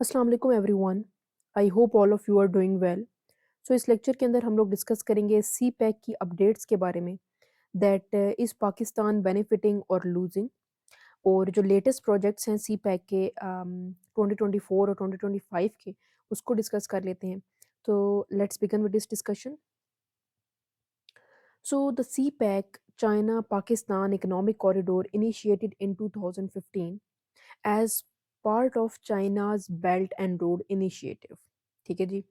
अस्सलाम वालेकुम everyone. I hope all of you are doing well. So इस lecture के अंदर हम लोग डिस्कस करेंगे सी पैक की अपडेट्स के बारे में, दैट इज़ पाकिस्तान बेनिफिटिंग और लूजिंग। और जो लेटेस्ट प्रोजेक्ट्स हैं सी पैक के 2024 और 2025 के, उसको डिस्कस कर लेते हैं। तो let's begin with this discussion. So the CPEC China Pakistan economic corridor initiated in 2015 as part of China's belt and road initiative. ठीक है जी।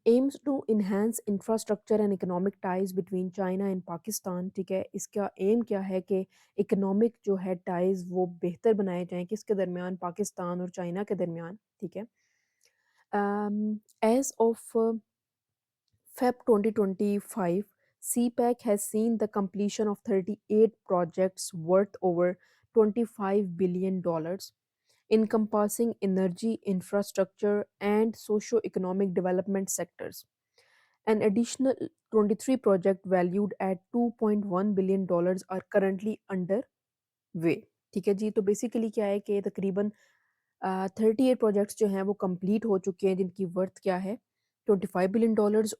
aims to enhance infrastructure and economic ties between China and Pakistan। ठीक है, इसका M क्या है कि economic जो है टाइज वो बेहतर बनाए जाएं, किसके दरमियान, पाकिस्तान और चाइना के दरमियान। ठीक है। As of Feb 2025, CPEC has seen the completion of 38 projects worth over $25 billion dollars, encompassing energy, infrastructure, and socio-economic development sectors. An additional 23 projects valued at $2.1 billion dollars are currently under वे। ठीक है जी। तो basically क्या है कि तकरीबन 38 projects जो हैं वो कंप्लीट हो चुके हैं, जिनकी वर्थ क्या है, $25 बिलियन,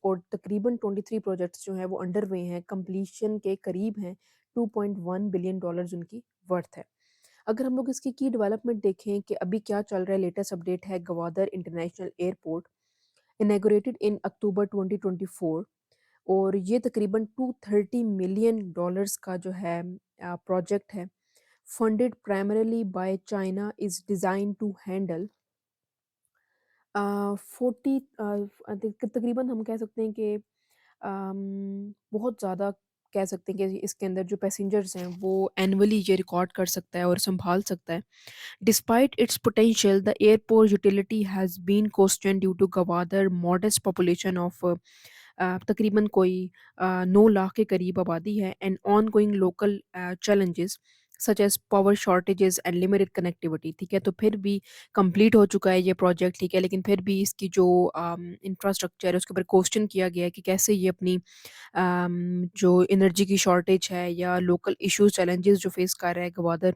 और तकरीबन 23 प्रोजेक्ट्स जो हैं वो अंडर वे हैं, कंप्लीशन के करीब हैं, $2.1 बिलियन उनकी वर्थ है। अगर हम लोग इसकी की डेवलपमेंट देखें कि अभी क्या चल रहा है, लेटेस्ट अपडेट है गवादर इंटरनेशनल एयरपोर्ट इनेगोरेटेड इन अक्टूबर 2024, और ये तकरीबन $230 मिलियन का जो है प्रोजेक्ट है, funded primarily by China, is designed to handle 40 तकरीबन हम कह सकते हैं कि बहुत ज़्यादा कह सकते हैं कि इसके अंदर जो पैसेंजर्स हैं वो एनुअली ये रिकॉर्ड कर सकता है और संभाल सकता है। Despite its potential, the airport utility has been question due to Gwadar modest population of तकरीबन कोई 9 लाख के करीब आबादी है, and ongoing local challenges such as power shortages and limited connectivity. ठीक है, तो फिर भी कंप्लीट हो चुका है ये प्रोजेक्ट। ठीक है, लेकिन फिर भी इसकी जो इंफ्रास्ट्रक्चर है उसके ऊपर क्वेश्चन किया गया है कि कैसे ये अपनी जो एनर्जी की शॉर्टेज है या लोकल इश्यूज चैलेंजेस जो फेस कर रहा है गवादर,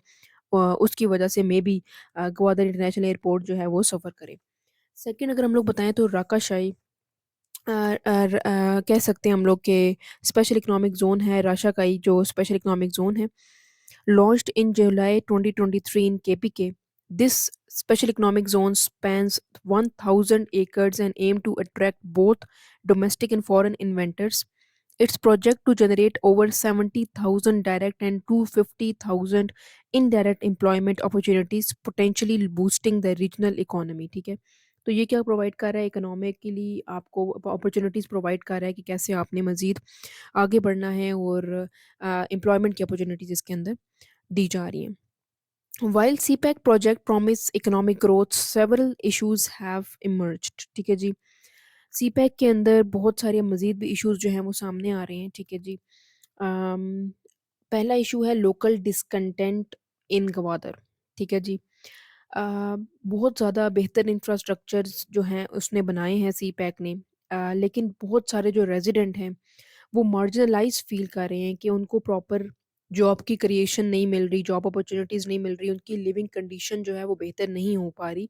उसकी वजह से may be Gwadar international airport जो है वो सफ़र करे। सेकंड अगर हम लोग बताएं तो राकाशाई कह सकते हैं हम लोग के स्पेशल इकोनॉमिक जोन है, राशाकाई जो स्पेशल इकोनॉमिक जोन है, launched in July 2023 in KPK. This special economic zone spans 1,000 acres and aim to attract both domestic and foreign investors. Its project to generate over 70,000 direct and 250,000 indirect employment opportunities, potentially boosting the regional economy। ठीक है, तो ये क्या provide कर रहा है, economically आपको opportunities provide कर रहा है कि कैसे आपने मज़ीद आगे बढ़ना है, और एम्प्लॉयमेंट की अपॉर्चुनिटीज़ इसके अंदर दी जा रही हैं। While CPEC project promise economic growth, several issues have emerged। ठीक है जी। CPEC के अंदर बहुत सारे मज़ीद भी इश्यूज जो हैं वो सामने आ रहे हैं। ठीक है जी। अम, पहला इशू है लोकल डिसकंटेंट इन गवादर। ठीक है जी। अ, बहुत ज़्यादा बेहतर इंफ्रास्ट्रक्चर्स जो हैं उसने बनाए हैं CPEC ने, लेकिन बहुत सारे जो रेजिडेंट हैं वो मार्जिनलाइज फील कर रहे हैं कि उनको प्रॉपर जॉब की क्रिएशन नहीं मिल रही, जॉब अपॉर्चुनिटीज़ नहीं मिल रही, उनकी लिविंग कंडीशन जो है वो बेहतर नहीं हो पा रही।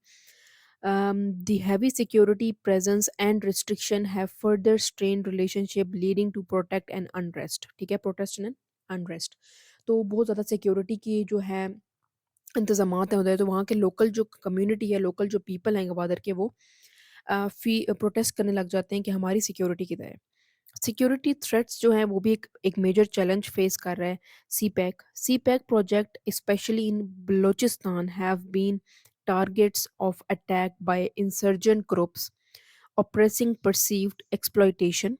The heavy security presence and restriction have further strained relationship, leading to protect and unrest। ठीक है, प्रोटेस्ट एंड अनरेस्ट। तो बहुत ज़्यादा सिक्योरिटी की जो है इंतज़ामात हैं उधर, तो वहाँ के लोकल जो कम्युनिटी है, लोकल जो पीपल हैं गवादर के, वो प्रोटेस्ट करने लग जाते हैं कि हमारी सिक्योरिटी किधर है। सिक्योरिटी थ्रेट्स जो हैं वो भी एक मेजर चैलेंज फेस कर रहा है CPEC. CPEC project specially in Balochistan have been targets of attack by insurgent groups oppressing perceived exploitation.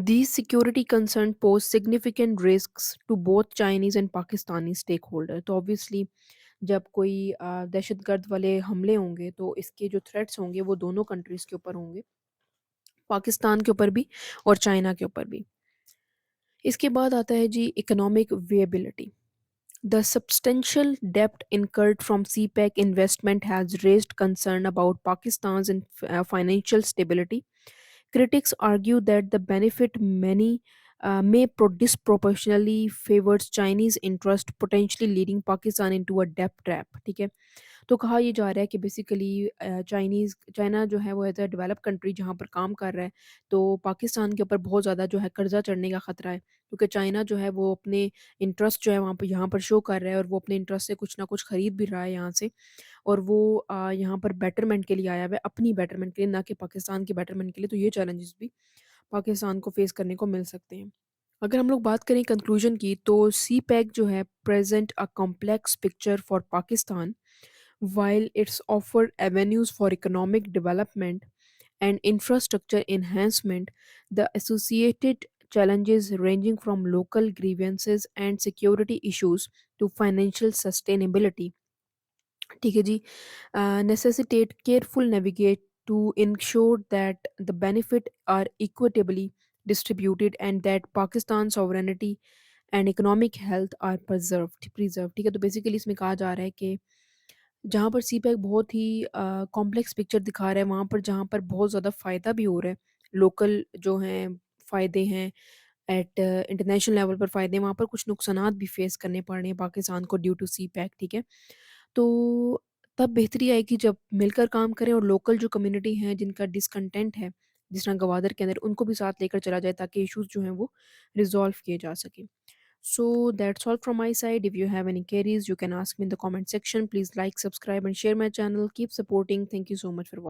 These security concerns pose significant risks to both Chinese and Pakistani stakeholders। तो obviously जब कोई दहशतगर्द वाले हमले होंगे तो इसके जो थ्रेट्स होंगे वो दोनों कंट्रीज़ के ऊपर होंगे, पाकिस्तान के ऊपर भी और चाइना के ऊपर भी। इसके बाद आता है जी economic viability. The substantial debt incurred from CPEC investment has raised concern about Pakistan's financial stability. Critics argue that the benefit many may disproportionately favors Chinese interest, potentially leading Pakistan into a debt trap। ठीक है, तो कहा ये जा रहा है कि basically China जो है वो एज़ अ डेवलप्ड कंट्री जहाँ पर काम कर रहा है, तो पाकिस्तान के ऊपर बहुत ज़्यादा जो है कर्ज़ा चढ़ने का ख़तरा है। क्योंकि चाइना जो है वो अपने इंटरेस्ट जो है वहाँ पे यहाँ पर शो कर रहा है और वो अपने इंटरेस्ट से कुछ ना कुछ खरीद भी रहा है यहाँ से। और वो यहाँ पर बेटरमेंट के लिए आया हुआ है, अपनी बेटरमेंट के लिए, ना कि पाकिस्तान की बेटरमेंट के लिए। तो ये चैलेंजेस भी पाकिस्तान को फेस करने को मिल सकते हैं। अगर हम लोग बात करें कंक्लूजन की, तो सी पैक जो है present a complex picture for Pakistan, while it's offered avenues for economic development and infrastructure enhancement. The associated challenges ranging from local grievances and security issues to financial sustainability, ठीक है जी, necessitate careful navigate to ensure that the benefit are equitably distributed and that Pakistan's sovereignty and economic health are preserve. ठीक है, तो basically इसमें कहा जा रहा है कि जहाँ पर सी पैक बहुत ही कॉम्प्लेक्स पिक्चर दिखा रहा है, वहाँ पर जहाँ पर बहुत ज़्यादा फ़ायदा भी हो रहा है, लोकल जो हैं फ़ायदे हैं, एट इंटरनेशनल लेवल पर फ़ायदे हैं, वहाँ पर कुछ नुकसानात भी फेस करने पड़ रहे हैं पाकिस्तान को ड्यू टू सी पैक। ठीक है, तो तब बेहतरी आएगी जब मिलकर काम करें और लोकल जो कम्युनिटी हैं जिनका डिसकंटेंट है, जिस तरह गवादर के अंदर, उनको भी साथ लेकर चला जाए ताकि इश्यूज जो हैं वो रिजॉल्व किए जा सकें। So that's all from my side. If you have any queries, you can ask me in the comment section. Please like, subscribe, and share my channel. Keep supporting. Thank you so much for watching.